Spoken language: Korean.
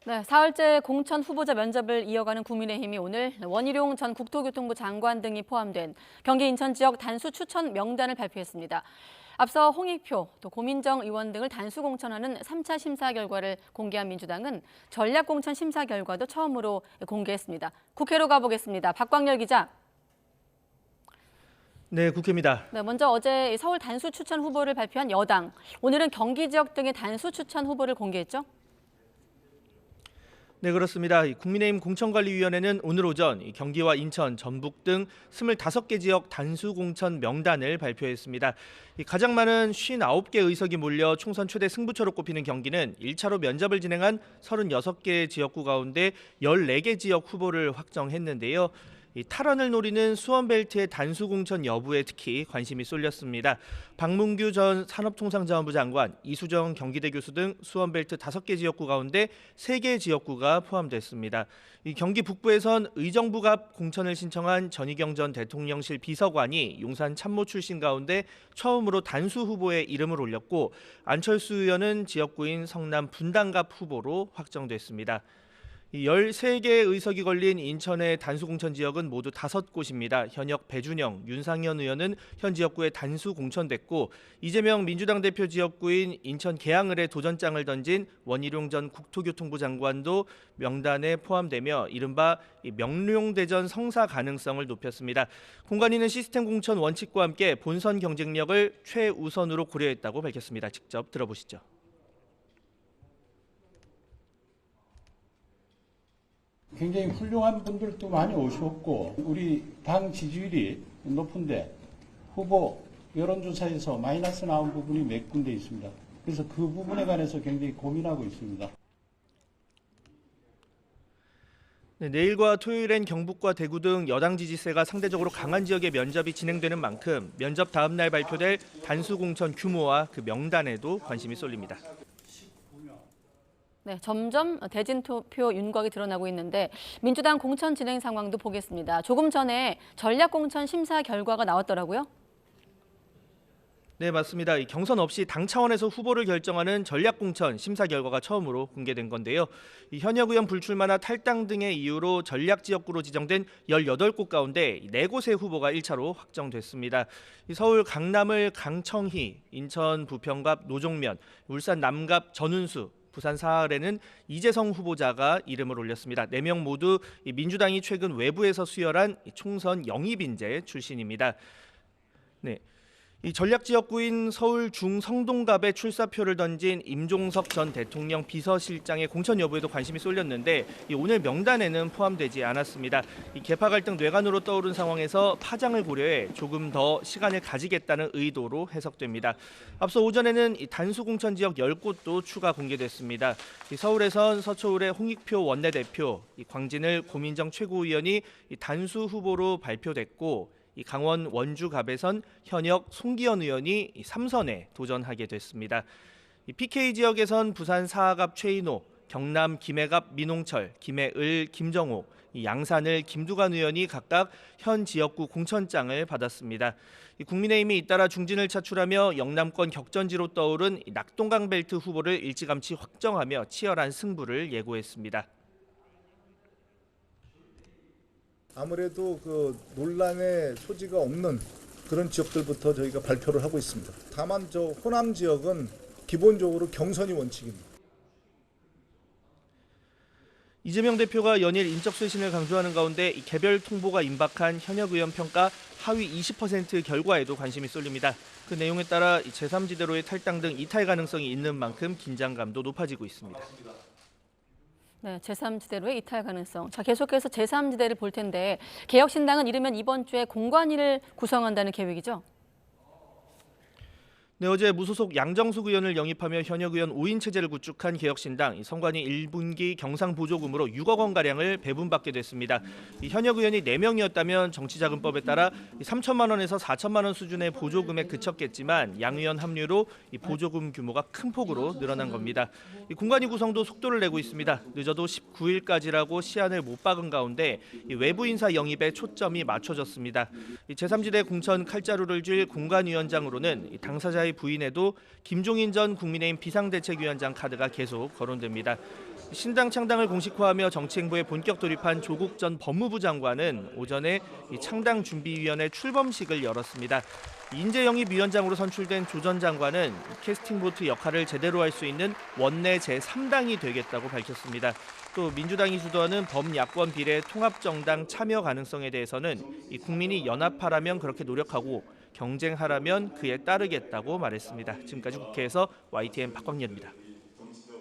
네, 사흘째 공천 후보자 면접을 이어가는 국민의힘이 오늘 원희룡 전 국토교통부 장관 등이 포함된 경기 인천 지역 단수 추천 명단을 발표했습니다. 앞서 홍익표, 또 고민정 의원 등을 단수 공천하는 3차 심사 결과를 공개한 민주당은 전략 공천 심사 결과도 처음으로 공개했습니다. 국회로 가보겠습니다. 박광열 기자. 네, 국회입니다. 네, 먼저 어제 서울 단수 추천 후보를 발표한 여당. 오늘은 경기 지역 등의 단수 추천 후보를 공개했죠? 네, 그렇습니다. 국민의힘 공천관리위원회는 오늘 오전 경기와 인천, 전북 등 25개 지역 단수 공천 명단을 발표했습니다. 가장 많은 59개 의석이 몰려 총선 최대 승부처로 꼽히는 경기는 1차로 면접을 진행한 36개 지역구 가운데 14개 지역 후보를 확정했는데요. 탈원을 노리는 수원벨트의 단수 공천 여부에 특히 관심이 쏠렸습니다. 박문규 전 산업통상자원부 장관, 이수정 경기대 교수 등 수원벨트 5개 지역구 가운데 3개 지역구가 포함됐습니다. 경기 북부에선 의정부 앞 공천을 신청한 전희경 전 대통령실 비서관이 용산 참모 출신 가운데 처음으로 단수 후보에 이름을 올렸고, 안철수 의원은 지역구인 성남 분당갑 후보로 확정됐습니다. 13개 의석이 걸린 인천의 단수 공천 지역은 모두 5곳입니다. 현역 배준영, 윤상현 의원은 현 지역구에 단수 공천됐고, 이재명 민주당 대표 지역구인 인천 계양을에 도전장을 던진 원희룡 전 국토교통부 장관도 명단에 포함되며 이른바 명룡대전 성사 가능성을 높였습니다. 공관위는 시스템 공천 원칙과 함께 본선 경쟁력을 최우선으로 고려했다고 밝혔습니다. 직접 들어보시죠. 굉장히 훌륭한 분들도 많이 오셨고 우리 당 지지율이 높은데 후보 여론조사에서 마이너스 나온 부분이 몇 군데 있습니다. 그래서 그 부분에 관해서 굉장히 고민하고 있습니다. 네, 내일과 토요일엔 경북과 대구 등 여당 지지세가 상대적으로 강한 지역의 면접이 진행되는 만큼 면접 다음 날 발표될 단수 공천 규모와 그 명단에도 관심이 쏠립니다. 네, 점점 대진 투표 윤곽이 드러나고 있는데 민주당 공천 진행 상황도 보겠습니다. 조금 전에 전략 공천 심사 결과가 나왔더라고요. 네, 맞습니다. 경선 없이 당 차원에서 후보를 결정하는 전략 공천 심사 결과가 처음으로 공개된 건데요. 현역 의원 불출마나 탈당 등의 이유로 전략 지역구로 지정된 18곳 가운데 4곳의 후보가 1차로 확정됐습니다. 서울 강남을 강청희, 인천 부평갑 노종면, 울산 남갑 전운수, 부산 사할에는 이재성 후보자가 이름을 올렸습니다. 4명 모두 민주당이 최근 외부에서 수혈한 총선 영입 인재 출신입니다. 네. 이 전략 지역구인 서울 중성동갑에 출사표를 던진 임종석 전 대통령 비서실장의 공천 여부에도 관심이 쏠렸는데 오늘 명단에는 포함되지 않았습니다. 이 계파 갈등 뇌관으로 떠오른 상황에서 파장을 고려해 조금 더 시간을 가지겠다는 의도로 해석됩니다. 앞서 오전에는 이 단수 공천 지역 10곳도 추가 공개됐습니다. 서울에선 서초울의 홍익표 원내대표, 광진을 고민정 최고위원이 단수 후보로 발표됐고, 강원 원주갑에선 현역 송기현 의원이 3선에 도전하게 됐습니다. PK 지역에선 부산 사하갑 최인호, 경남 김해갑 민홍철, 김해을 김정호, 양산을 김두관 의원이 각각 현 지역구 공천장을 받았습니다. 국민의힘이 잇따라 중진을 차출하며 영남권 격전지로 떠오른 낙동강 벨트 후보를 일찌감치 확정하며 치열한 승부를 예고했습니다. 아무래도 그 논란의 소지가 없는 그런 지역들부터 저희가 발표를 하고 있습니다. 다만 저 호남 지역은 기본적으로 경선이 원칙입니다. 이재명 대표가 연일 인적 쇄신을 강조하는 가운데 개별 통보가 임박한 현역 의원 평가 하위 20% 결과에도 관심이 쏠립니다. 그 내용에 따라 제3지대로의 탈당 등 이탈 가능성이 있는 만큼 긴장감도 높아지고 있습니다. 네, 제3지대로의 이탈 가능성. 자, 계속해서 제3지대를 볼 텐데 개혁신당은 이르면 이번 주에 공관위를 구성한다는 계획이죠? 네, 어제 무소속 양정숙 의원을 영입하며 현역 의원 5인 체제를 구축한 개혁신당, 선관위 1분기 경상보조금으로 6억 원가량을 배분받게 됐습니다. 현역 의원이 4명이었다면 정치자금법에 따라 3천만 원에서 4천만 원 수준의 보조금에 그쳤겠지만 양 의원 합류로 보조금 규모가 큰 폭으로 늘어난 겁니다. 공관위 구성도 속도를 내고 있습니다. 늦어도 19일까지라고 시한을 못 박은 가운데 외부 인사 영입에 초점이 맞춰졌습니다. 제3지대 공천 칼자루를 쥘 공관위원장으로는 당사자의 부인에도 김종인 전 국민의힘 비상대책위원장 카드가 계속 거론됩니다. 신당 창당을 공식화하며 정치행보에 본격 돌입한 조국 전 법무부 장관은 오전에 이 창당준비위원회 출범식을 열었습니다. 인재영입위원장으로 선출된 조 전 장관은 캐스팅보트 역할을 제대로 할 수 있는 원내 제3당이 되겠다고 밝혔습니다. 또 민주당이 주도하는 범야권 비례 통합정당 참여 가능성에 대해서는 이 국민이 연합하라면 그렇게 노력하고 경쟁하라면 그에 따르겠다고 말했습니다. 지금까지 국회에서 YTN 박광렬입니다.